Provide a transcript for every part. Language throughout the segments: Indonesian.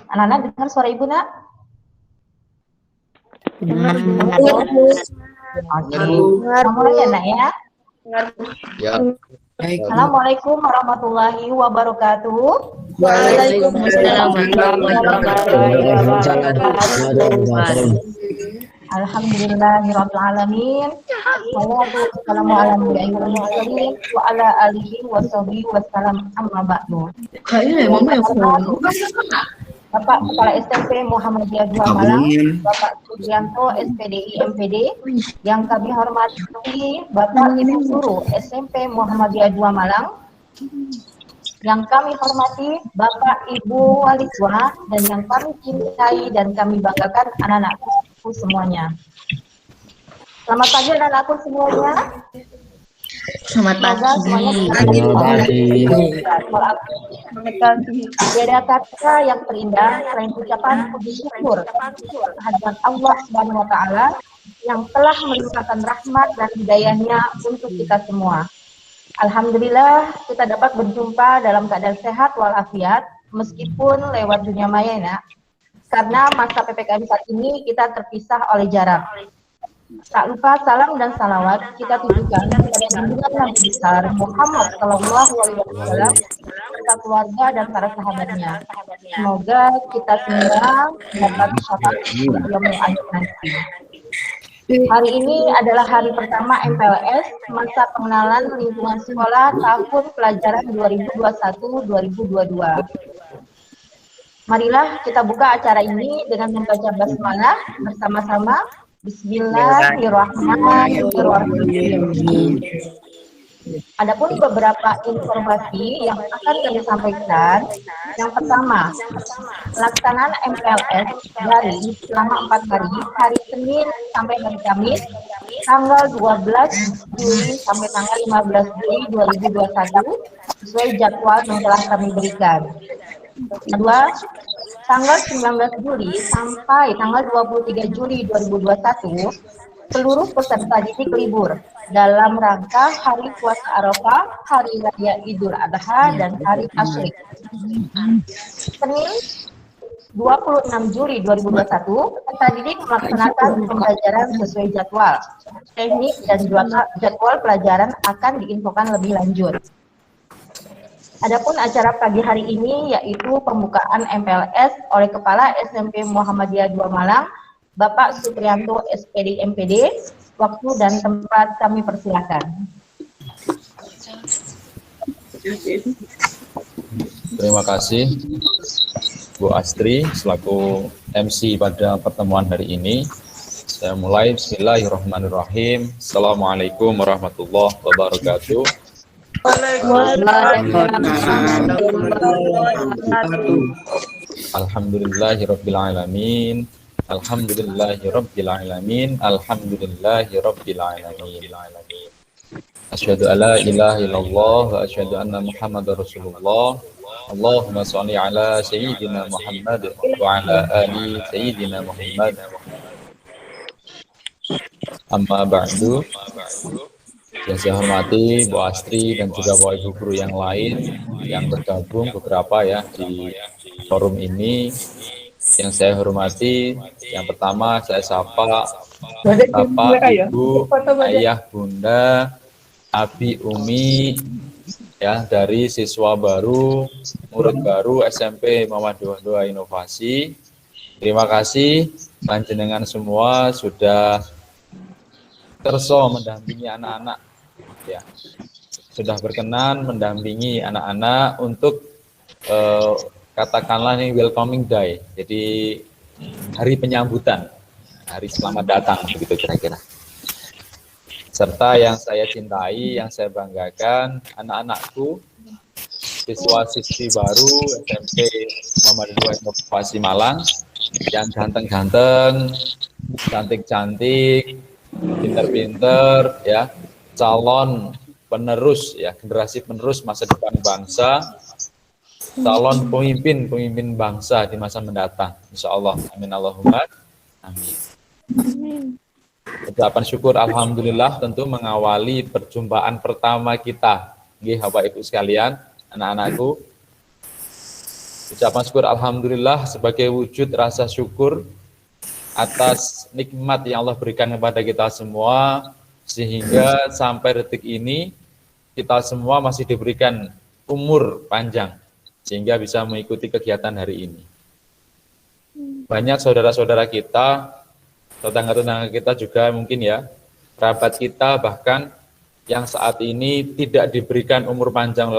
Anak-anak dengar suara ibu, nak? Dengar, Oke, kita mulai ya, nak ya. Ya. Assalamualaikum warahmatullahi wabarakatuh. Waalaikumsalam warahmatullahi wabarakatuh. Alhamdulillahirabbil alamin. Wassalamu ala nabiyil mursalin wa ala alihi washabihi wasallam amma ba'du. Bapak Kepala SMP Muhammadiyah 2 Malang, Bapak Sugianto SPDI MPD, yang kami hormati Bapak Ibu Guru SMP Muhammadiyah 2 Malang, yang kami hormati Bapak Ibu Wali Tua, dan yang kami cintai dan kami banggakan anak-anakku semuanya. Selamat pagi anak-anakku semuanya. Selamat pagi. Tiada kata yang terindah selain ucapan puji syukur kehadirat Allah Subhanahu wa Ta'ala yang telah melimpahkan rahmat dan hidayahnya untuk kita semua. Alhamdulillah kita dapat berjumpa dalam keadaan sehat walafiat meskipun lewat dunia maya, nak. Karena masa PPKM saat ini kita terpisah oleh jarak. Tak lupa salam dan salawat kita tujukan kepada junjungan Nabi besar Muhammad Sallallahu Alaihi Wasallam serta keluarga dan para sahabatnya. Semoga kita semua dapat syafaat di yaumil akhir nanti. Hari ini adalah hari pertama MPLS masa pengenalan lingkungan sekolah tahun pelajaran 2021-2022. Marilah kita buka acara ini dengan membaca basmalah bersama-sama. Bismillahirrahmanirrahim. Adapun beberapa informasi yang akan kami sampaikan. Yang pertama, pelaksanaan MPLS dari selama 4 hari, hari Senin sampai hari Kamis, tanggal 12 Juli sampai tanggal 15 Juli 2021, sesuai jadwal yang telah kami berikan. Kedua, tanggal 19 Juli sampai tanggal 23 Juli 2021, seluruh peserta didik libur dalam rangka Hari Puasa Arafah, Hari Raya Idul Adha, dan Hari Tasyrik. Senin 26 Juli 2021, peserta didik melaksanakan pembelajaran sesuai jadwal. Teknik dan jadwal pelajaran akan diinfokan lebih lanjut. Adapun acara pagi hari ini yaitu pembukaan MPLS oleh Kepala SMP Muhammadiyah 2 Malang, Bapak Suprianto SPD MPD. Waktu dan tempat kami persilakan. Terima kasih Bu Astri selaku MC pada pertemuan hari ini. Saya mulai. Bismillahirrahmanirrahim. Assalamualaikum warahmatullahi wabarakatuh. Alhamdulillahirrabbilalamin. Alhamdulillahirrabbilalamin. Alhamdulillahirrabbilalamin. Asyhadu an la ilaha illallah wa asyhadu anna Muhammadar Rasulullah. Allahumma shalli ala sayyidina Muhammad wa ala ali sayyidina Muhammad. Amma ba'du. Yang saya hormati Bu Astri dan juga Bapak Ibu guru yang lain yang bergabung beberapa ya di forum ini. Yang saya hormati, yang pertama saya sapa Bapak, Ibu, Ayah, Bunda, Abi, Umi, ya dari siswa baru, murid baru SMP Muhammadiyah 2 Inovasi. Terima kasih panjenengan semua sudah kerso mendampingi anak-anak, ya sudah berkenan mendampingi anak-anak untuk katakanlah ini welcoming day, jadi hari penyambutan, hari selamat datang begitu kira-kira. Serta yang saya cintai, yang saya banggakan, anak-anakku, siswa-siswi baru SMP Muhammadiyah 2 Inovasi Malang, yang ganteng-ganteng, cantik-cantik, pinter-pinter, ya, calon penerus, ya, generasi penerus masa depan bangsa, calon pemimpin bangsa di masa mendatang, insya Allah, amin Allahumma, amin. Ucapan syukur alhamdulillah tentu mengawali perjumpaan pertama kita, nggih Bapak Ibu sekalian, anak-anakku. Ucapan syukur alhamdulillah sebagai wujud rasa syukur atas nikmat yang Allah berikan kepada kita semua, sehingga sampai detik ini kita semua masih diberikan umur panjang sehingga bisa mengikuti kegiatan hari ini. Banyak saudara-saudara kita, tetangga-tetangga kita juga mungkin ya, kerabat kita bahkan yang saat ini tidak diberikan umur panjang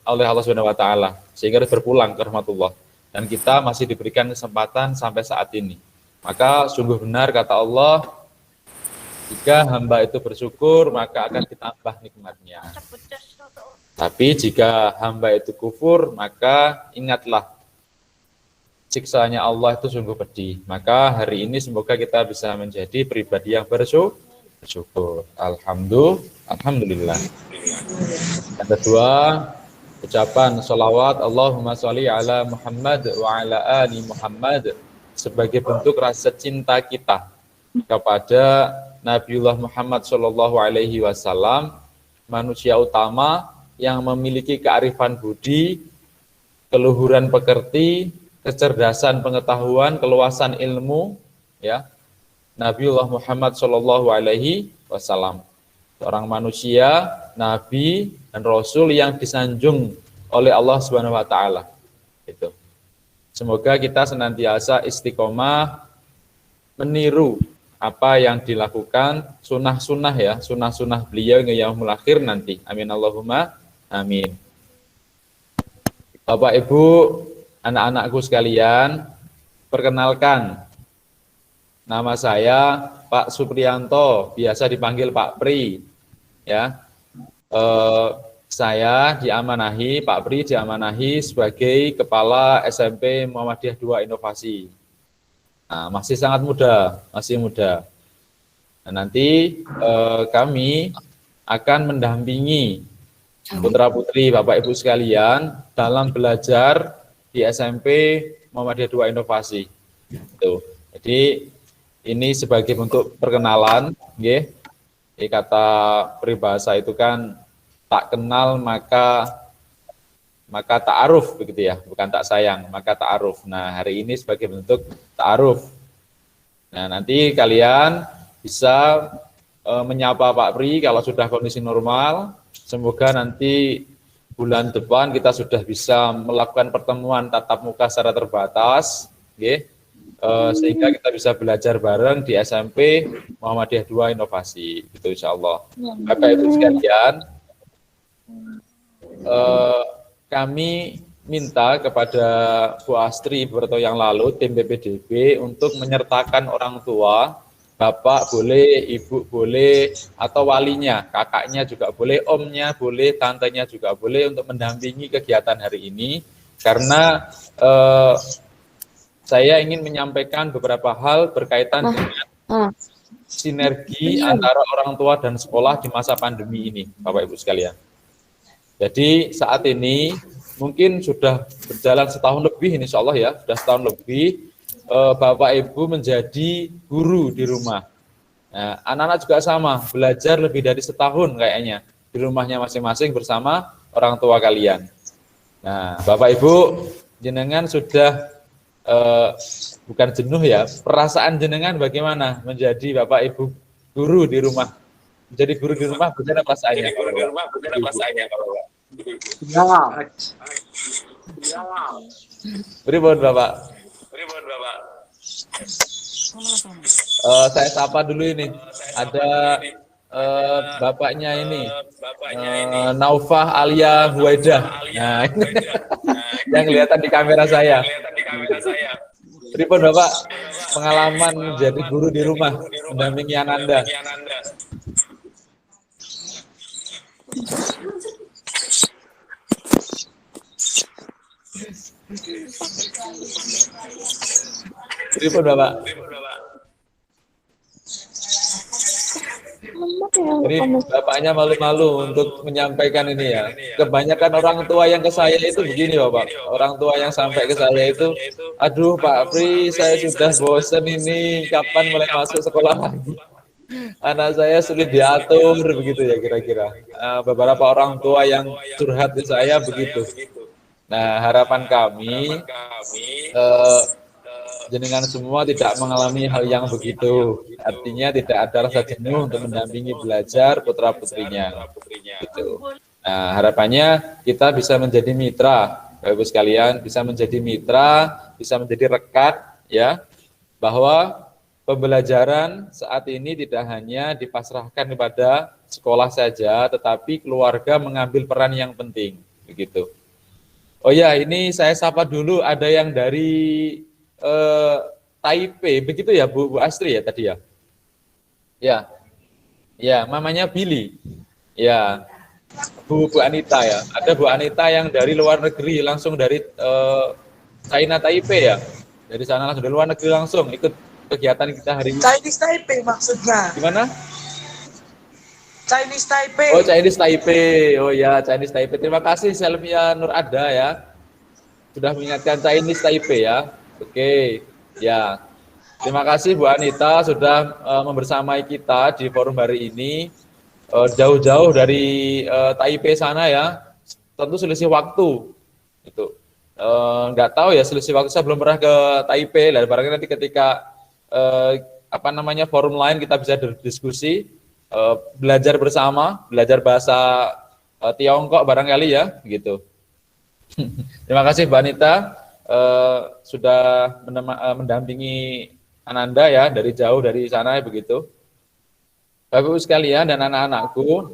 oleh Allah Subhanahu wa taala sehingga harus berpulang ke rahmatullah, dan kita masih diberikan kesempatan sampai saat ini. Maka sungguh benar kata Allah, jika hamba itu bersyukur maka akan ditambah nikmatnya. Tapi jika hamba itu kufur, maka ingatlah siksanya Allah itu sungguh pedih. Maka hari ini semoga kita bisa menjadi pribadi yang bersyukur. Alhamdulillah. Yang kedua, ucapan sholawat Allahumma sholli ala Muhammad wa ala ali Muhammad sebagai bentuk rasa cinta kita kepada Nabiullah Muhammad Shallallahu Alaihi Wasallam, manusia utama yang memiliki kearifan budi, keluhuran pekerti, kecerdasan pengetahuan, keluasan ilmu, ya. Nabiullah Muhammad Shallallahu Alaihi Wasallam, seorang manusia, nabi dan rasul yang disanjung oleh Allah Subhanahu Wa Taala. Itu. Semoga kita senantiasa istiqomah meniru apa yang dilakukan, sunnah-sunnah ya, sunnah-sunnah beliau yang yaumul akhir nanti. Amin Allahumma amin. Bapak Ibu, anak-anakku sekalian, perkenalkan, nama saya Pak Supriyanto, biasa dipanggil Pak Pri. Ya, saya diamanahi, Pak Pri diamanahi sebagai Kepala SMP Muhammadiyah 2 Inovasi. Nah, masih sangat muda, masih muda. Nah, nanti kami akan mendampingi putra-putri Bapak Ibu sekalian dalam belajar di SMP Muhammadiyah 2 Inovasi. Itu. Jadi ini sebagai bentuk perkenalan, nggih. Kata peribahasa itu kan tak kenal maka ta'aruf begitu ya, bukan tak sayang, maka ta'aruf. Nah, hari ini sebagai bentuk ta'aruf. Nah, nanti kalian bisa menyapa Pak Pri kalau sudah kondisi normal. Semoga nanti bulan depan kita sudah bisa melakukan pertemuan tatap muka secara terbatas, okay? Sehingga kita bisa belajar bareng di SMP Muhammadiyah 2 Inovasi, gitu insya Allah. Bapak Ibu sekalian, kami minta kepada Bu Astri beberapa yang lalu, tim BPDB, untuk menyertakan orang tua, bapak boleh, ibu boleh, atau walinya, kakaknya juga boleh, omnya boleh, tantenya juga boleh, untuk mendampingi kegiatan hari ini, karena saya ingin menyampaikan beberapa hal berkaitan dengan sinergi antara orang tua dan sekolah di masa pandemi ini, Bapak Ibu sekalian. Jadi saat ini mungkin sudah berjalan setahun lebih, insya Allah ya, sudah setahun lebih Bapak Ibu menjadi guru di rumah. Nah, anak-anak juga sama, belajar lebih dari setahun kayaknya di rumahnya masing-masing bersama orang tua kalian. Nah, Bapak Ibu, jenengan sudah bukan jenuh ya, perasaan jenengan bagaimana menjadi Bapak Ibu guru di rumah? Menjadi guru di rumah bagaimana perasaannya? Pripun Bapak? Saya sapa dulu ini. Ada bapaknya ini, Naufah Alia Huwaidah. Nah, yang kelihatan di kamera saya. Pripun Bapak, pengalaman menjadi guru di rumah, mendampingi Ananda? Pripun Bapak? Jadi bapaknya malu-malu untuk menyampaikan ini ya. Kebanyakan orang tua yang ke saya itu begini Bapak. Orang tua yang sampai ke saya itu, aduh Pak Pri, saya sudah bosan ini, kapan mulai masuk sekolah lagi? Anak saya sulit diatur, begitu ya kira-kira. Beberapa orang tua yang curhat ke saya begitu. Nah, harapan kami eh, jenengan semua tidak mengalami hal yang begitu. Artinya tidak ada rasa jenuh untuk mendampingi belajar putra-putrinya. Gitu. Nah, harapannya kita bisa menjadi mitra, Bapak Ibu sekalian, bisa menjadi mitra, bisa menjadi rekat, ya, bahwa pembelajaran saat ini tidak hanya dipasrahkan kepada sekolah saja, tetapi keluarga mengambil peran yang penting, begitu. Oh ya, ini saya sapa dulu, ada yang dari Taipei, begitu ya Bu Astri ya tadi ya? Ya, ya, mamanya Billy. Ya, Bu Anita ya. Ada Bu Anita yang dari luar negeri, langsung dari China Taipei ya. Dari sana langsung dari luar negeri langsung ikut kegiatan kita hari ini. Chinese Taipei maksudnya. Gimana? Chinese Taipei. Oh, Chinese Taipei. Oh ya, Chinese Taipei. Terima kasih Selvia Nur Ada ya. Sudah mengingatkan Chinese Taipei ya. Oke. Ya. Terima kasih Bu Anita sudah membersamai kita di forum hari ini. Jauh-jauh dari Taipei sana ya. Tentu selisih waktu. Itu. Nggak tahu ya selisih waktu, saya belum pernah ke Taipei. Dan barangkali nanti ketika forum lain kita bisa berdiskusi, belajar bersama, belajar bahasa Tiongkok barangkali ya, gitu. Terima kasih Mbak Anita sudah mendampingi Ananda ya dari jauh dari sana begitu. Bapak Ibu sekalian dan anak-anakku,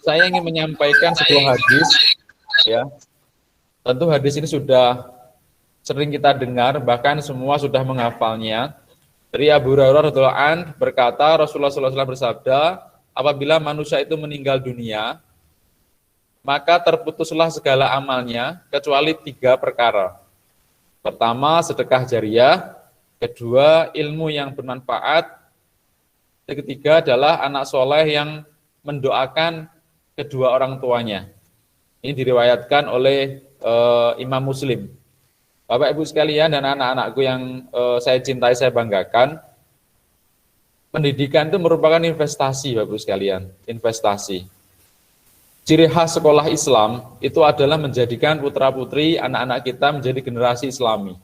saya ingin menyampaikan sebuah hadis ya. Tentu hadis ini sudah sering kita dengar, bahkan semua sudah menghafalnya. Dari Abu Hurairah radhiyallahu anhu berkata, Rasulullah SAW bersabda, apabila manusia itu meninggal dunia, maka terputuslah segala amalnya kecuali 3 perkara. Pertama, sedekah jariah. Kedua, ilmu yang bermanfaat. Yang ketiga adalah anak soleh yang mendoakan kedua orang tuanya. Ini diriwayatkan oleh Imam Muslim. Bapak Ibu sekalian dan anak-anakku yang saya cintai, saya banggakan, pendidikan itu merupakan investasi, Bapak Ibu sekalian, investasi. Ciri khas sekolah Islam itu adalah menjadikan putra-putri anak-anak kita menjadi generasi Islami.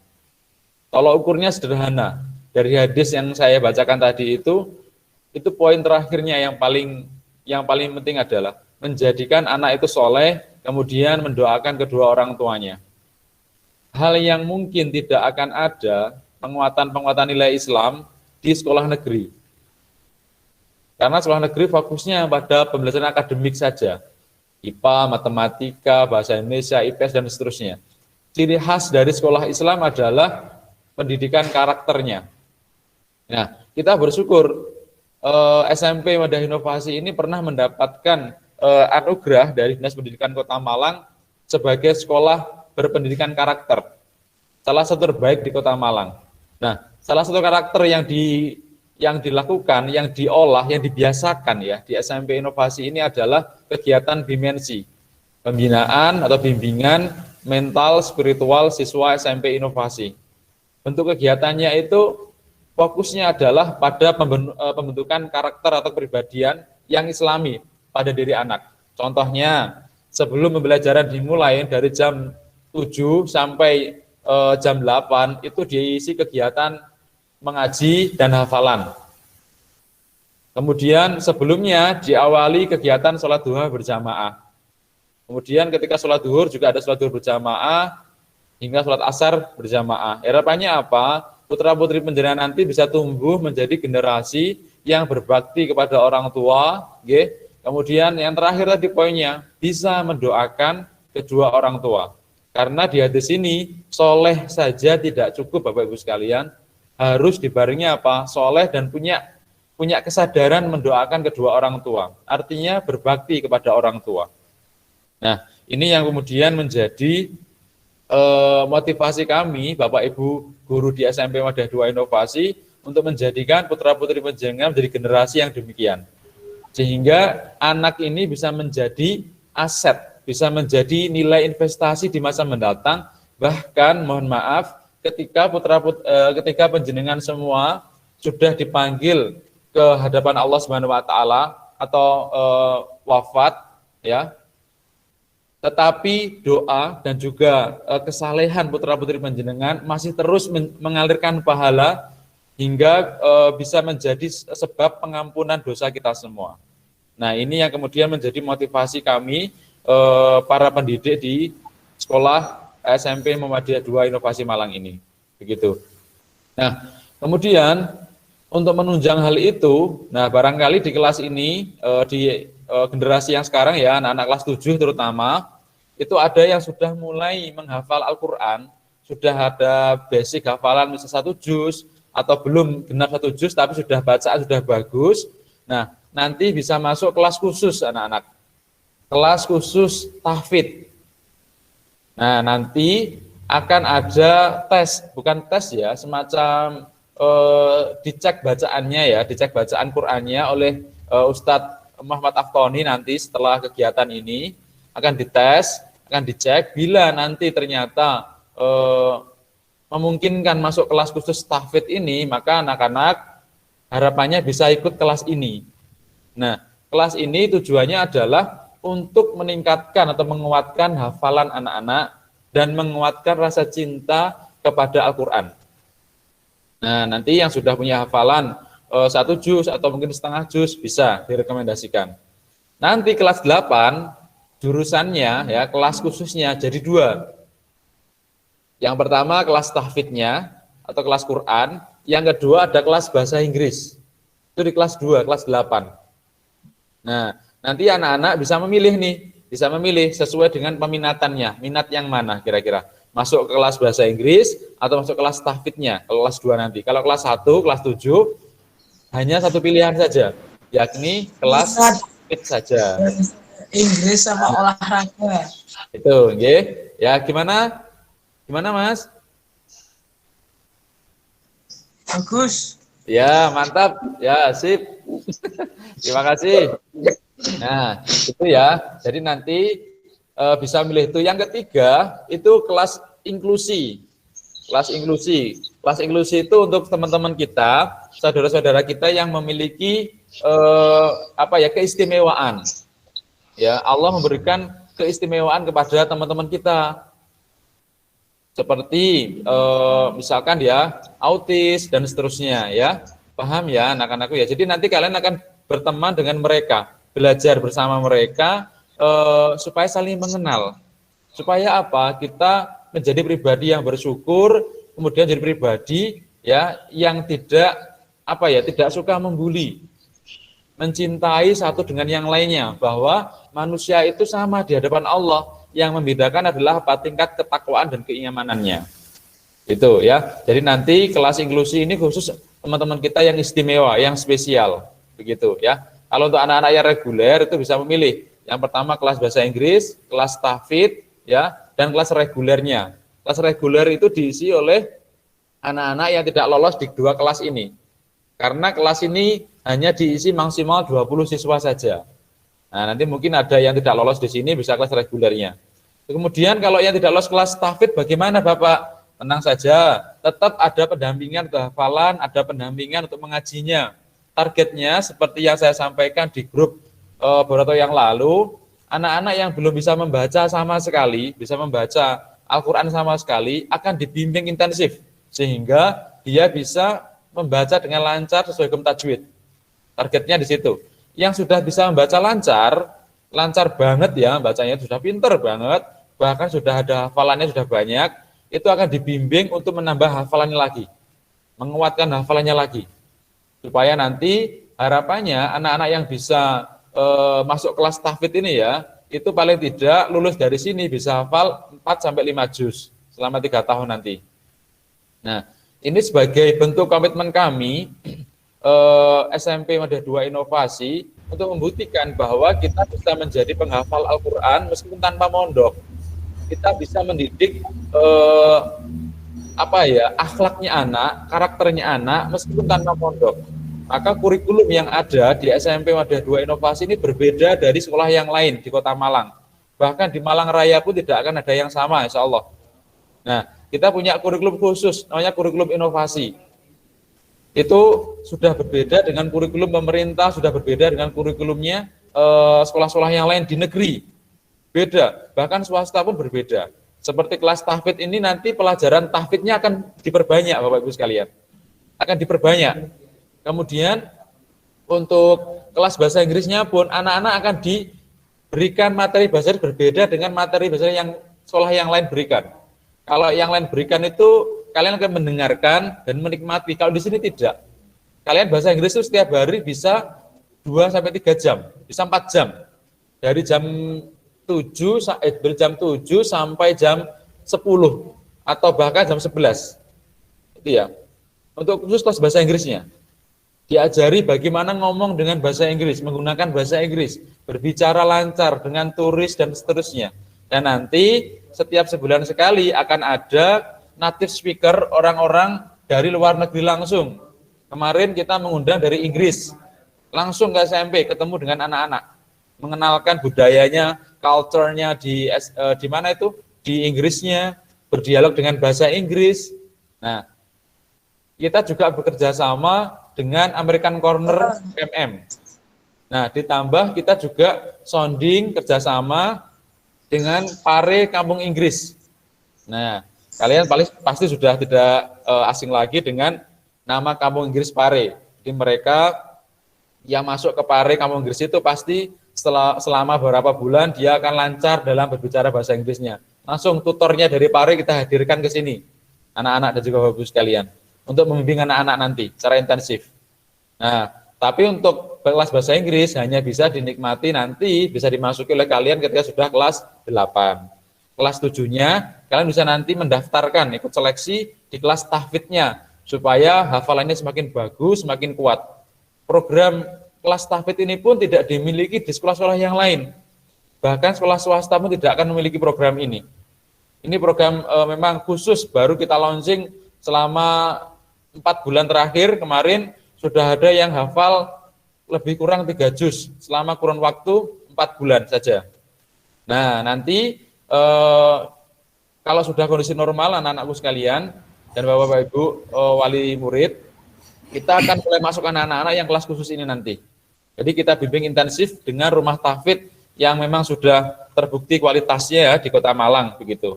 Kalau ukurnya sederhana, dari hadis yang saya bacakan tadi itu poin terakhirnya yang paling penting adalah menjadikan anak itu soleh, kemudian mendoakan kedua orang tuanya. Hal yang mungkin tidak akan ada penguatan nilai Islam di sekolah negeri. Karena sekolah negeri fokusnya pada pembelajaran akademik saja. IPA, matematika, bahasa Indonesia, IPS, dan seterusnya. Ciri khas dari sekolah Islam adalah pendidikan karakternya. Nah, kita bersyukur SMP Wadah Inovasi ini pernah mendapatkan anugerah dari Dinas Pendidikan Kota Malang sebagai sekolah berpendidikan karakter. Salah satu terbaik di Kota Malang. Nah, salah satu karakter yang dilakukan, yang diolah, yang dibiasakan ya di SMP Inovasi ini adalah kegiatan dimensi, pembinaan atau bimbingan mental spiritual siswa SMP Inovasi. Bentuk kegiatannya itu fokusnya adalah pada pembentukan karakter atau kepribadian yang Islami pada diri anak. Contohnya, sebelum pembelajaran dimulai dari jam 7 sampai jam 8 itu diisi kegiatan mengaji dan hafalan. Kemudian sebelumnya diawali kegiatan sholat duha berjamaah. Kemudian ketika sholat duhur juga ada sholat duhur berjamaah, hingga sholat asar berjamaah. Harapannya apa? Putra-putri penjenengan nanti bisa tumbuh menjadi generasi yang berbakti kepada orang tua. Kemudian yang terakhir tadi poinnya, bisa mendoakan kedua orang tua. Karena di hadis ini, soleh saja tidak cukup Bapak Ibu sekalian, harus dibarengi apa? Soleh dan punya kesadaran mendoakan kedua orang tua. Artinya berbakti kepada orang tua. Nah, ini yang kemudian menjadi motivasi kami, Bapak Ibu guru di SMP Wadah 2 Inovasi, untuk menjadikan putra-putri penjenengan menjadi generasi yang demikian. Sehingga anak ini bisa menjadi aset, bisa menjadi nilai investasi di masa mendatang, bahkan mohon maaf, ketika ketika penjenengan semua sudah dipanggil ke hadapan Allah Subhanahu wa taala atau wafat ya. tetapi doa dan juga kesalehan putra-putri panjenengan masih terus mengalirkan pahala hingga bisa menjadi sebab pengampunan dosa kita semua. Nah, ini yang kemudian menjadi motivasi kami para pendidik di sekolah SMP Muhammadiyah 2 Inovasi Malang ini. Begitu. Nah, kemudian untuk menunjang hal itu, nah barangkali di kelas ini di generasi yang sekarang ya, anak-anak kelas 7 terutama, itu ada yang sudah mulai menghafal Al-Quran, sudah ada basic hafalan misalnya 1 juz, atau belum genap 1 juz, tapi sudah bacaan sudah bagus. Nah, nanti bisa masuk kelas khusus anak-anak, kelas khusus tahfidz. Nah, nanti akan ada tes, bukan tes ya, semacam dicek bacaannya ya, dicek bacaan Qur'annya oleh Ustadz Muhammad Aftoni nanti setelah kegiatan ini akan dites, akan dicek. Bila nanti ternyata memungkinkan masuk kelas khusus tahfidz ini, maka anak-anak harapannya bisa ikut kelas ini. Nah, kelas ini tujuannya adalah untuk meningkatkan atau menguatkan hafalan anak-anak dan menguatkan rasa cinta kepada Al-Quran. Nah, nanti yang sudah punya hafalan 1 juz atau mungkin setengah juz bisa direkomendasikan. Nanti kelas 8 jurusannya ya, kelas khususnya jadi 2. Yang pertama kelas tahfidznya atau kelas Quran, yang kedua ada kelas bahasa Inggris. Itu di kelas 2, kelas 8. Nah, nanti anak-anak bisa memilih nih, bisa memilih sesuai dengan peminatannya, minat yang mana kira-kira. Masuk ke kelas bahasa Inggris atau masuk kelas tahfidznya, kelas 2 nanti. Kalau kelas 1, kelas 7 hanya satu pilihan saja, yakni kelas tahfidz saja. Inggris sama olahraga. Itu, nggih. Ya, gimana? Gimana, Mas? Bagus. Ya, mantap. Ya, sip. Terima kasih. Nah, itu ya. Jadi nanti bisa milih itu. Yang ketiga, itu kelas inklusi. Kelas inklusi. Kelas inklusi itu untuk teman-teman kita, saudara-saudara kita yang memiliki keistimewaan. Ya, Allah memberikan keistimewaan kepada teman-teman kita. Seperti misalkan ya, autis dan seterusnya ya. Paham ya anak-anakku ya. Jadi nanti kalian akan berteman dengan mereka, belajar bersama mereka supaya saling mengenal. Supaya apa? Kita menjadi pribadi yang bersyukur, kemudian jadi pribadi ya yang tidak tidak suka membuli. Mencintai satu dengan yang lainnya, bahwa manusia itu sama di hadapan Allah. Yang membedakan adalah tingkat ketakwaan dan keimanannya. Itu ya. Jadi nanti kelas inklusi ini khusus teman-teman kita yang istimewa, yang spesial, begitu ya. Kalau untuk anak-anak yang reguler itu bisa memilih. Yang pertama kelas bahasa Inggris, kelas tahfidz ya, dan kelas regulernya. Kelas reguler itu diisi oleh anak-anak yang tidak lolos di 2 kelas ini. Karena kelas ini hanya diisi maksimal 20 siswa saja. Nah, nanti mungkin ada yang tidak lolos di sini bisa kelas regulernya. Kemudian kalau yang tidak lolos kelas tahfidz bagaimana Bapak? Tenang saja, tetap ada pendampingan untuk hafalan, ada pendampingan untuk mengajinya. Targetnya seperti yang saya sampaikan di grup beberapa yang lalu, anak-anak yang belum bisa membaca sama sekali, bisa membaca Al-Quran sama sekali, akan dibimbing intensif. Sehingga dia bisa membaca dengan lancar sesuai hukum tajwid. Targetnya di situ. Yang sudah bisa membaca lancar banget ya, bacanya sudah pinter banget, bahkan sudah ada hafalannya sudah banyak, itu akan dibimbing untuk menambah hafalannya lagi, menguatkan hafalannya lagi, supaya nanti harapannya anak-anak yang bisa masuk kelas tahfidz ini ya, itu paling tidak lulus dari sini bisa hafal 4-5 juz selama 3 tahun nanti. Nah, ini sebagai bentuk komitmen kami SMP Muhammadiyah 2 Inovasi untuk membuktikan bahwa kita bisa menjadi penghafal Al-Quran meskipun tanpa mondok. Kita bisa mendidik akhlaknya anak, karakternya anak meskipun tanpa mondok. Maka kurikulum yang ada di SMP Muhammadiyah 2 Inovasi ini berbeda dari sekolah yang lain di Kota Malang. Bahkan di Malang Raya pun tidak akan ada yang sama, insya Allah. Nah, kita punya kurikulum khusus, namanya kurikulum inovasi. Itu sudah berbeda dengan kurikulum pemerintah, sudah berbeda dengan kurikulumnya sekolah-sekolah yang lain di negeri. Beda, bahkan swasta pun berbeda. Seperti kelas tahfidz ini nanti pelajaran tahfidznya akan diperbanyak Bapak Ibu sekalian. Akan diperbanyak. Kemudian untuk kelas bahasa Inggrisnya pun anak-anak akan diberikan materi bahasa Inggris berbeda dengan materi bahasa yang sekolah yang lain berikan. Kalau yang lain berikan itu kalian akan mendengarkan dan menikmati. Kalau di sini tidak. Kalian bahasa Inggris itu setiap hari bisa 2 sampai 3 jam, bisa 4 jam. Dari jam 7 sampai jam 10 atau bahkan jam 11. Itu ya. Untuk khusus kelas bahasa Inggrisnya. Diajari bagaimana ngomong dengan bahasa Inggris, menggunakan bahasa Inggris, berbicara lancar dengan turis dan seterusnya. Dan nanti setiap sebulan sekali akan ada native speaker, orang-orang dari luar negeri langsung. Kemarin kita mengundang dari Inggris, langsung ke SMP ketemu dengan anak-anak, mengenalkan budayanya, culture-nya di mana itu, di Inggrisnya, berdialog dengan bahasa Inggris. Nah, kita juga bekerja sama dengan American Corner MM. Nah, ditambah kita juga sounding kerjasama dengan Pare Kampung Inggris. Nah, kalian pasti sudah tidak asing lagi dengan nama Kampung Inggris Pare. Jadi mereka yang masuk ke Pare Kampung Inggris itu pasti selama beberapa bulan dia akan lancar dalam berbicara bahasa Inggrisnya. Langsung tutornya dari Pare kita hadirkan ke sini, anak-anak dan juga bapak-ibu sekalian, untuk membimbing anak-anak nanti secara intensif. Nah, tapi untuk kelas bahasa Inggris hanya bisa dinikmati nanti, bisa dimasuki oleh kalian ketika sudah kelas 8. Kelas 7-nya, kalian bisa nanti mendaftarkan, ikut seleksi di kelas tahfidznya, supaya hafalannya semakin bagus, semakin kuat. Program kelas tahfidz ini pun tidak dimiliki di sekolah-sekolah yang lain. Bahkan sekolah swasta pun tidak akan memiliki program ini. Ini program memang khusus, baru kita launching selama 4 bulan terakhir. Kemarin sudah ada yang hafal lebih kurang 3 juz selama kurun waktu 4 bulan saja. Nah, nanti kalau sudah kondisi normal anak-anakku sekalian dan bapak-bapak ibu wali murid, kita akan mulai masuk anak-anak yang kelas khusus ini nanti. Jadi kita bimbing intensif dengan rumah tahfidz yang memang sudah terbukti kualitasnya ya di Kota Malang begitu.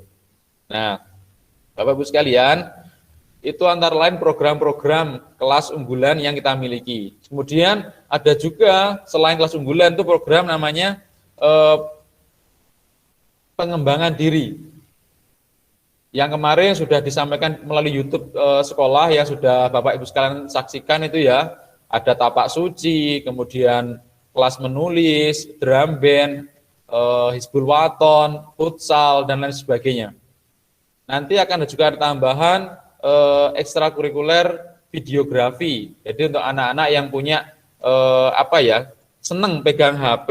Nah, bapak-ibu sekalian, itu antara lain program-program kelas unggulan yang kita miliki. Kemudian ada juga selain kelas unggulan itu program namanya pengembangan diri. Yang kemarin sudah disampaikan melalui YouTube sekolah yang sudah Bapak Ibu sekalian saksikan itu ya, ada tapak suci, kemudian kelas menulis, drum band, hizbul waton, futsal dan lain sebagainya. Nanti akan juga ada tambahan ekstrakurikuler videografi. Jadi untuk anak-anak yang punya seneng pegang HP,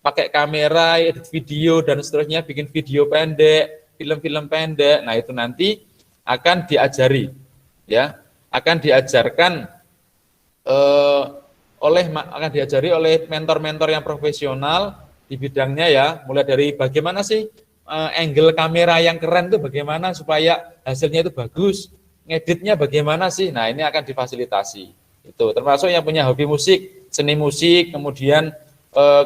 pakai kamera, edit video dan seterusnya, bikin video pendek, film-film pendek. Nah, itu nanti akan diajari ya, akan diajarkan oleh mentor-mentor yang profesional di bidangnya ya, mulai dari bagaimana sih angle kamera yang keren itu bagaimana supaya hasilnya itu bagus, ngeditnya bagaimana sih. Nah, ini akan difasilitasi. Itu termasuk yang punya hobi musik, seni musik, kemudian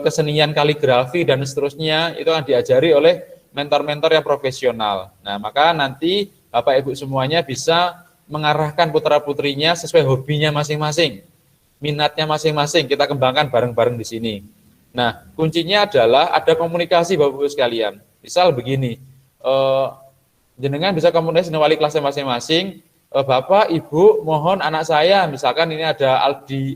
kesenian kaligrafi dan seterusnya, itu akan diajari oleh mentor-mentor yang profesional. Nah, maka nanti Bapak Ibu semuanya bisa mengarahkan putra-putrinya sesuai hobinya masing-masing, minatnya masing-masing, kita kembangkan bareng-bareng di sini. Nah, kuncinya adalah ada komunikasi Bapak Ibu sekalian. Misal begini, jenengan bisa komunikasi dengan wali kelasnya masing-masing, Bapak, Ibu, mohon anak saya, misalkan ini ada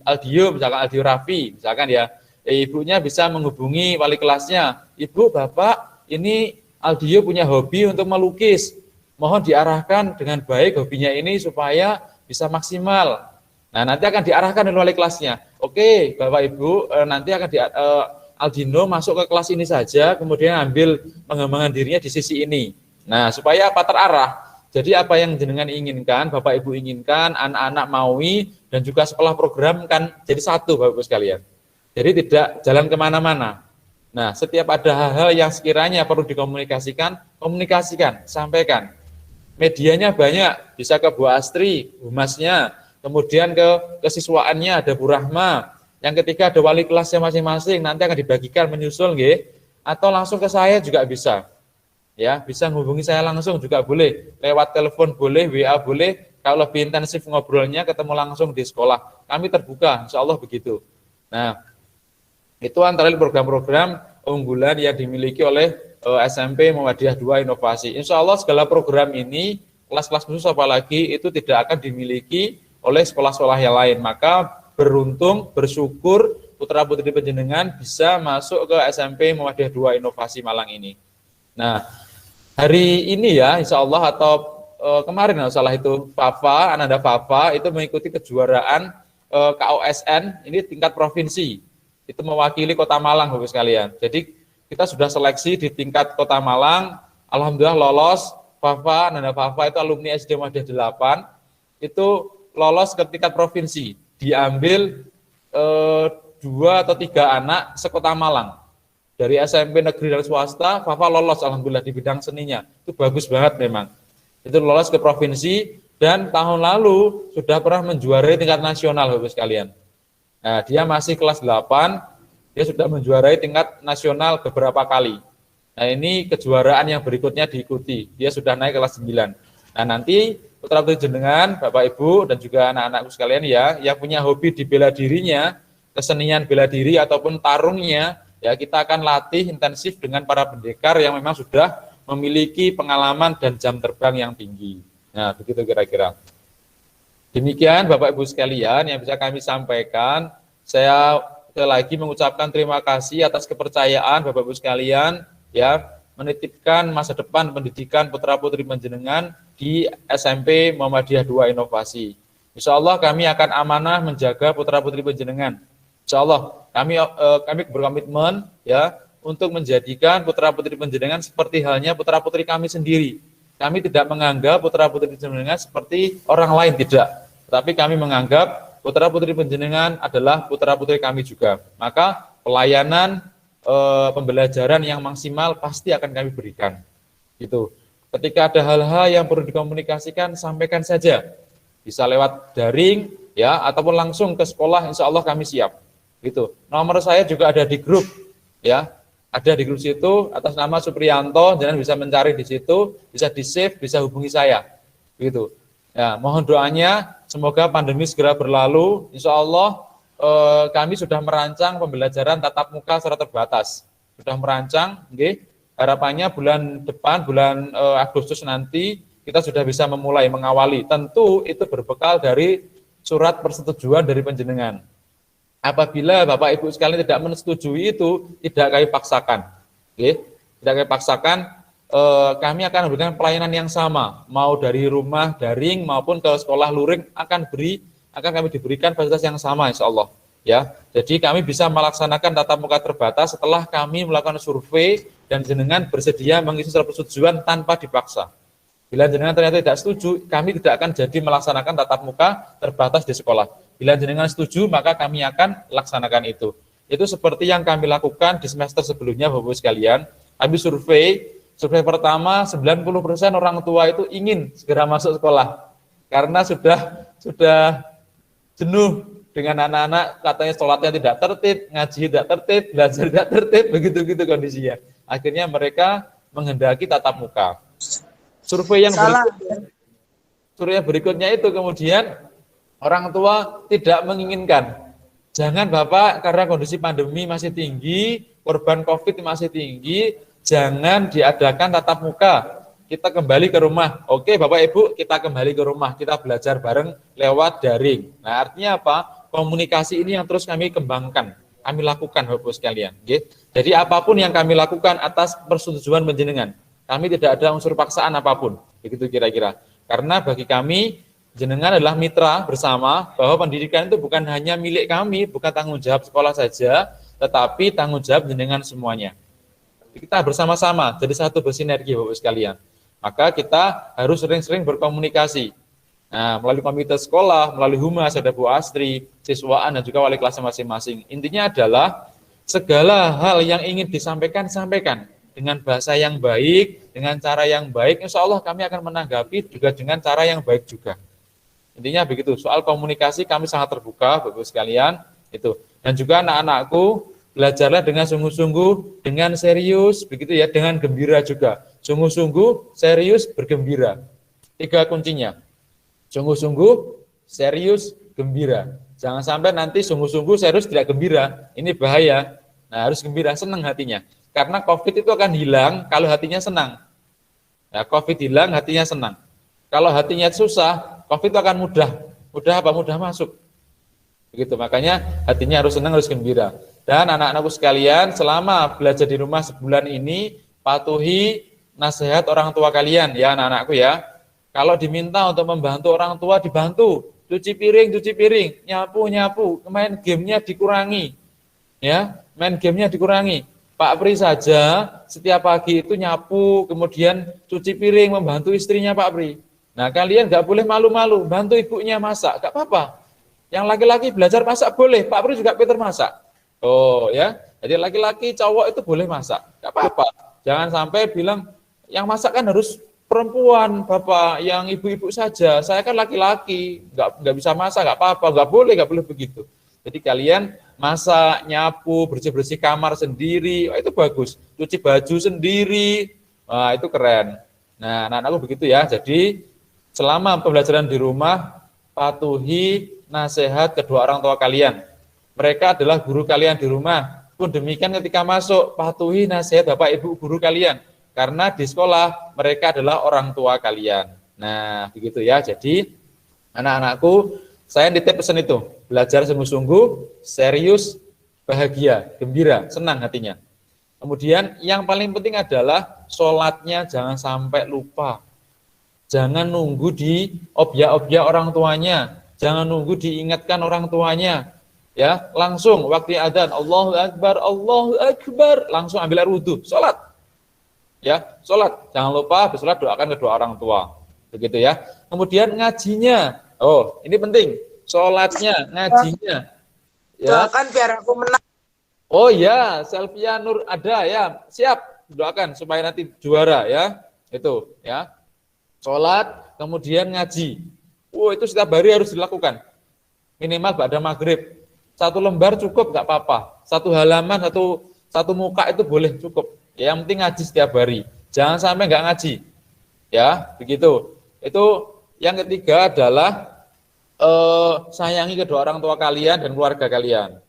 Aldio, misalkan Aldio Raffi, misalkan ya, ibunya bisa menghubungi wali kelasnya, Ibu, Bapak, ini Aldio punya hobi untuk melukis, mohon diarahkan dengan baik hobinya ini supaya bisa maksimal. Nah, nanti akan diarahkan oleh wali kelasnya. Oke, Bapak Ibu, nanti akan Aldino masuk ke kelas ini saja, kemudian ambil pengembangan dirinya di sisi ini. Nah, supaya apa terarah. Jadi apa yang jenengan inginkan, Bapak Ibu inginkan, anak-anak maui, dan juga sekolah program kan jadi satu Bapak Ibu sekalian. Jadi tidak jalan kemana-mana. Nah, setiap ada hal-hal yang sekiranya perlu dikomunikasikan, komunikasikan, sampaikan. Medianya banyak, bisa ke Bu Astri, humasnya, kemudian ke kesiswaannya ada Bu Rahma, yang ketiga ada wali kelasnya masing-masing, nanti akan dibagikan menyusul nggih, atau langsung ke saya juga bisa. Ya, bisa menghubungi saya langsung juga boleh, lewat telepon boleh, WA boleh. Kalau lebih intensif ngobrolnya, ketemu langsung di sekolah. Kami terbuka, insya Allah begitu. Nah, itu antara program-program unggulan yang dimiliki oleh SMP Muhammadiyah 2 Inovasi. Insya Allah segala program ini, kelas-kelas khusus apalagi, itu tidak akan dimiliki oleh sekolah-sekolah yang lain. Maka beruntung, bersyukur, putra-putri panjenengan bisa masuk ke SMP Muhammadiyah 2 Inovasi Malang ini. Nah, hari ini ya, insya Allah atau kemarin kalau salah itu Fafa, Ananda Fafa itu mengikuti kejuaraan KOSN ini tingkat provinsi. Itu mewakili Kota Malang, Bapak sekalian. Jadi kita sudah seleksi di tingkat Kota Malang, alhamdulillah lolos. Fafa, Ananda Fafa itu alumni SD Muhammadiyah 8, itu lolos ke tingkat provinsi. Diambil 2 atau 3 anak sekota Malang. Dari SMP negeri dan swasta, Fafa lolos alhamdulillah di bidang seninya. Itu bagus banget memang. Itu lolos ke provinsi dan tahun lalu sudah pernah menjuarai tingkat nasional, Bapak sekalian. Nah, dia masih kelas 8, dia sudah menjuarai tingkat nasional beberapa kali. Nah, ini kejuaraan yang berikutnya diikuti. Dia sudah naik kelas 9. Nah, nanti putra-putri jenengan, Bapak Ibu dan juga anak-anakku sekalian ya, yang punya hobi di bela dirinya, kesenian bela diri ataupun tarungnya, ya kita akan latih intensif dengan para pendekar yang memang sudah memiliki pengalaman dan jam terbang yang tinggi. Nah, begitu kira-kira. Demikian Bapak Ibu sekalian yang bisa kami sampaikan. Saya sekali lagi mengucapkan terima kasih atas kepercayaan Bapak Ibu sekalian ya menitipkan masa depan pendidikan putra-putri panjenengan di SMP Muhammadiyah 2 Inovasi. Insya Allah kami akan amanah menjaga putra-putri panjenengan. Insya Allah kami berkomitmen ya untuk menjadikan putra-putri panjenengan seperti halnya putra-putri kami sendiri. Kami tidak menganggap putra-putri panjenengan seperti orang lain, tidak. Tetapi kami menganggap putra-putri panjenengan adalah putra-putri kami juga. Maka pelayanan pembelajaran yang maksimal pasti akan kami berikan. Gitu. Ketika ada hal-hal yang perlu dikomunikasikan, sampaikan saja. Bisa lewat daring ya ataupun langsung ke sekolah, insya Allah kami siap. Gitu. Nomor saya juga ada di grup ya. Ada di grup situ atas nama Supriyanto, jangan bisa mencari di situ, bisa di-save, bisa hubungi saya. Begitu. Ya, mohon doanya semoga pandemi segera berlalu. Insya Allah kami sudah merancang pembelajaran tatap muka secara terbatas. Sudah merancang, okay. Harapannya bulan depan, bulan Agustus nanti kita sudah bisa memulai mengawali. Tentu itu berbekal dari surat persetujuan dari panjenengan. Apabila Bapak Ibu sekalian tidak menyetujui itu, tidak kami paksakan. Oke? Tidak kami paksakan, kami akan memberikan pelayanan yang sama, mau dari rumah daring maupun ke sekolah luring akan kami diberikan fasilitas yang sama insya Allah. Ya, jadi kami bisa melaksanakan tatap muka terbatas setelah kami melakukan survei dan jenengan bersedia mengisi surat persetujuan tanpa dipaksa. Bila jenengan ternyata tidak setuju, kami tidak akan jadi melaksanakan tatap muka terbatas di sekolah. Bila jenengan setuju, maka kami akan laksanakan itu. Itu seperti yang kami lakukan di semester sebelumnya, Bapak-Ibu sekalian. Kami survei pertama 90% orang tua itu ingin segera masuk sekolah. Karena sudah jenuh dengan anak-anak, katanya sholatnya tidak tertib, ngaji tidak tertib, belajar tidak tertib, begitu-gitu kondisinya. Akhirnya mereka menghendaki tatap muka. Survei yang berikutnya itu kemudian orang tua tidak menginginkan. Jangan Bapak, karena kondisi pandemi masih tinggi, korban COVID masih tinggi, jangan diadakan tatap muka. Kita kembali ke rumah. Oke Bapak Ibu, kita kembali ke rumah. Kita belajar bareng lewat daring. Nah artinya apa? Komunikasi ini yang terus kami kembangkan. Kami lakukan Bapak sekalian. Jadi apapun yang kami lakukan atas persetujuan panjenengan. Kami tidak ada unsur paksaan apapun. Begitu kira-kira. Karena bagi kami, jenengan adalah mitra bersama bahwa pendidikan itu bukan hanya milik kami, bukan tanggung jawab sekolah saja, tetapi tanggung jawab jenengan semuanya. Kita bersama-sama, jadi satu bersinergi Bapak sekalian. Maka kita harus sering-sering berkomunikasi. Nah, melalui komite sekolah, melalui humas, ada Bu Astri, siswaan, dan juga wali kelas masing-masing. Intinya adalah segala hal yang ingin disampaikan, sampaikan. Dengan bahasa yang baik, dengan cara yang baik, insya Allah kami akan menanggapi juga dengan cara yang baik juga. Intinya begitu, soal komunikasi kami sangat terbuka, Bapak sekalian, itu. Dan juga anak-anakku, belajarlah dengan sungguh-sungguh, dengan serius, begitu ya, dengan gembira juga. Sungguh-sungguh, serius, bergembira. 3 kuncinya. Sungguh-sungguh, serius, gembira. Jangan sampai nanti sungguh-sungguh, serius, tidak gembira. Ini bahaya. Nah, harus gembira, senang hatinya. Karena COVID itu akan hilang kalau hatinya senang. Ya, COVID hilang, hatinya senang. Kalau hatinya susah, COVID itu akan mudah masuk. Begitu, makanya hatinya harus senang, harus gembira. Dan anak-anakku sekalian, selama belajar di rumah sebulan ini, patuhi nasihat orang tua kalian, ya anak-anakku ya. Kalau diminta untuk membantu orang tua, dibantu. Cuci piring, nyapu, main gamenya dikurangi. Ya, main gamenya dikurangi. Pak Pri saja setiap pagi itu nyapu, kemudian cuci piring, membantu istrinya Pak Pri. Nah, kalian nggak boleh malu-malu, bantu ibunya masak, nggak apa-apa. Yang laki-laki belajar masak boleh, Pak Pri juga pintar masak. Oh ya, jadi laki-laki cowok itu boleh masak, nggak apa-apa. Jangan sampai bilang yang masak kan harus perempuan, Bapak, yang ibu-ibu saja. Saya kan laki-laki, nggak bisa masak, nggak apa-apa, nggak boleh begitu. Jadi kalian masak, nyapu, bersih-bersih kamar sendiri, itu bagus. Cuci baju sendiri, wah itu keren. Nah, anak-anakku begitu ya. Jadi selama pembelajaran di rumah, patuhi nasihat kedua orang tua kalian. Mereka adalah guru kalian di rumah. Pun demikian ketika masuk, patuhi nasihat Bapak Ibu guru kalian. Karena di sekolah mereka adalah orang tua kalian. Nah, begitu ya. Jadi anak-anakku, saya nitip pesan itu. Belajar sungguh-sungguh, serius, bahagia, gembira, senang hatinya. Kemudian yang paling penting adalah sholatnya jangan sampai lupa. Jangan nunggu di objek-objek orang tuanya. Jangan nunggu diingatkan orang tuanya. Ya, langsung waktu adzan Allahu Akbar, langsung ambil air wudu, sholat. Ya, sholat. Jangan lupa habis sholat doakan kedua orang tua. Begitu ya. Kemudian ngajinya. Oh, ini penting. Sholatnya, ngajinya. Ya. Doakan biar aku menang. Oh ya, Selvia Nur ada ya. Siap. Doakan supaya nanti juara ya. Itu ya. Sholat, kemudian ngaji. Oh, itu setiap hari harus dilakukan. Minimal pada maghrib. 1 lembar cukup, nggak apa-apa. 1 halaman, satu muka itu boleh cukup. Yang penting ngaji setiap hari. Jangan sampai nggak ngaji. Ya, begitu. Itu yang ketiga adalah sayangi kedua orang tua kalian dan keluarga kalian.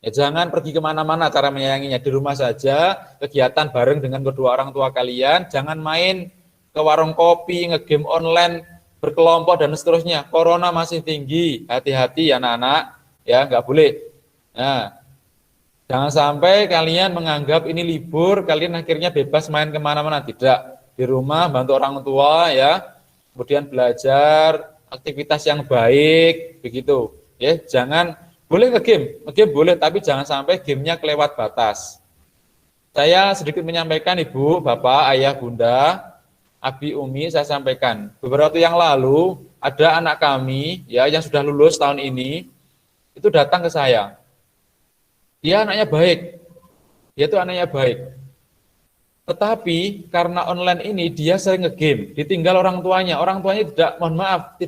Ya, jangan pergi kemana-mana cara menyayanginya. Di rumah saja, kegiatan bareng dengan kedua orang tua kalian. Jangan main ke warung kopi, ngegame online, berkelompok, dan seterusnya. Corona masih tinggi. Hati-hati anak-anak. Ya, nggak boleh. Nah, jangan sampai kalian menganggap ini libur, kalian akhirnya bebas main kemana-mana. Tidak. Di rumah, bantu orang tua, ya. Kemudian belajar, aktivitas yang baik, begitu. Ya, jangan, boleh ngegame boleh, tapi jangan sampai gamenya kelewat batas. Saya sedikit menyampaikan Ibu, Bapak, Ayah, Bunda, Abi, Umi, saya sampaikan. Beberapa waktu yang lalu, ada anak kami, ya, yang sudah lulus tahun ini, itu datang ke saya. Dia anaknya baik. Dia itu anaknya baik. Tetapi karena online ini dia sering ngegame, ditinggal orang tuanya. Orang tuanya tidak, mohon maaf,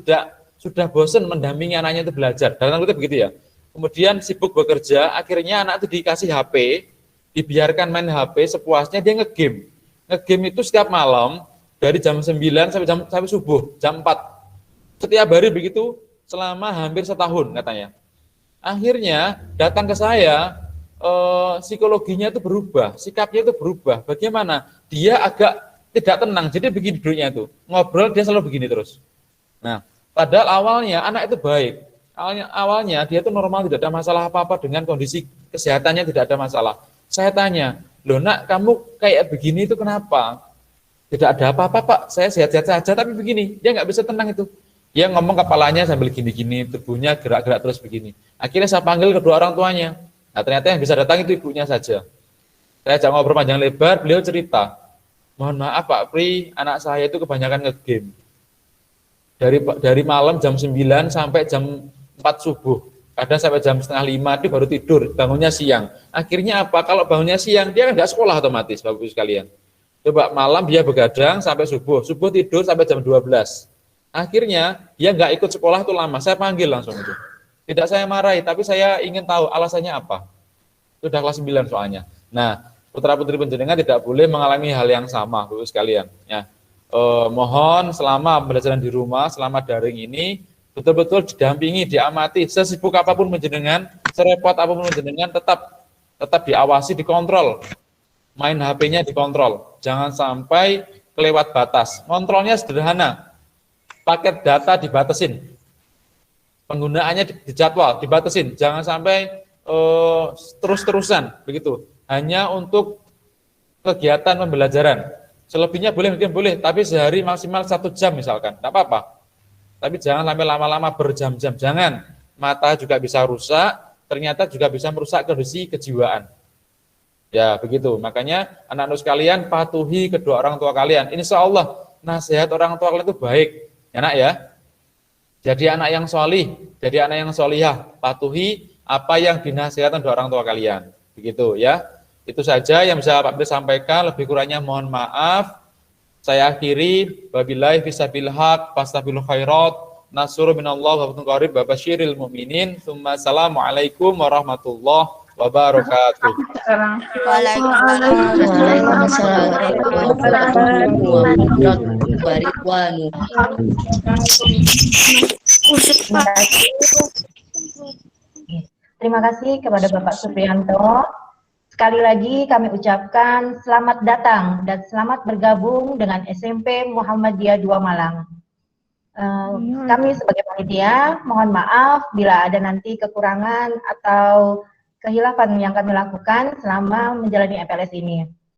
sudah bosan mendampingi anaknya itu belajar. Dan itu begitu ya. Kemudian sibuk bekerja, akhirnya anak itu dikasih HP, dibiarkan main HP sepuasnya, dia ngegame. Ngegame itu setiap malam dari jam 9 sampai subuh, jam 4. Setiap hari begitu selama hampir setahun katanya. Akhirnya datang ke saya, psikologinya itu berubah, sikapnya itu berubah. Bagaimana? Dia agak tidak tenang, jadi begini duduknya itu. Ngobrol dia selalu begini terus. Nah, padahal awalnya anak itu baik. Awalnya dia itu normal, tidak ada masalah apa-apa dengan kondisi kesehatannya, tidak ada masalah. Saya tanya, loh nak, kamu kayak begini itu kenapa? Tidak ada apa-apa Pak, saya sehat-sehat saja, tapi begini, dia nggak bisa tenang itu. Dia ngomong kepalanya sambil gini-gini, tubuhnya gerak-gerak terus begini. Akhirnya saya panggil kedua orang tuanya. Nah ternyata yang bisa datang itu ibunya saja. Saya ajak ngobrol panjang lebar, beliau cerita, mohon maaf Pak Pri, anak saya itu kebanyakan ngegame. Dari malam jam 9 sampai jam 4 subuh. Kadang sampai jam 4:30 dia baru tidur, bangunnya siang. Akhirnya apa? Kalau bangunnya siang, dia kan nggak sekolah otomatis, Bapak Ibu sekalian. Coba malam dia begadang sampai subuh tidur sampai jam 12. Akhirnya dia nggak ikut sekolah itu lama, saya panggil langsung itu. Tidak saya marahi, tapi saya ingin tahu alasannya apa. Sudah kelas 9 soalnya. Nah, putra-putri panjenengan tidak boleh mengalami hal yang sama, Bapak sekalian. Ya. Mohon selama pembelajaran di rumah, selama daring ini, betul-betul didampingi, diamati, sesibuk apapun panjenengan, serepot apapun panjenengan, tetap diawasi, dikontrol. Main HP-nya dikontrol. Jangan sampai kelewat batas. Kontrolnya sederhana. Paket data dibatasin. Penggunaannya dijadwal, dibatasin. Jangan sampai terus-terusan begitu. Hanya untuk kegiatan pembelajaran. Selebihnya boleh, mungkin boleh, tapi sehari maksimal 1 jam misalkan. Tidak apa-apa. Tapi jangan sampai lama-lama berjam-jam. Jangan. Mata juga bisa rusak, ternyata juga bisa merusak kondisi kejiwaan. Ya, begitu. Makanya anak-anak sekalian patuhi kedua orang tua kalian. Insya Allah nasihat orang tua kalian itu baik. Ya, nak ya. Jadi anak yang solih, jadi anak yang solihah. Patuhi apa yang dinasihatkan kedua orang tua kalian. Begitu ya. Itu saja yang bisa Pak Bes sampaikan. Lebih kurangnya mohon maaf. Saya akhiri. Wabillahi fisabil haq, fastabil khairat. Nasrul minallah wa fatun qarib wa basyiril mu'minin. Assalamualaikum warahmatullahi wabarakatuh. Waalaikumsalam warahmatullahi wabarakatuh. Terima kasih kepada Bapak Supriyanto. Sekali lagi kami ucapkan selamat datang dan selamat bergabung dengan SMP Muhammadiyah 2 Malang. Kami sebagai panitia mohon maaf bila ada nanti kekurangan atau kehilafan yang kami lakukan selama menjalani MPLS ini.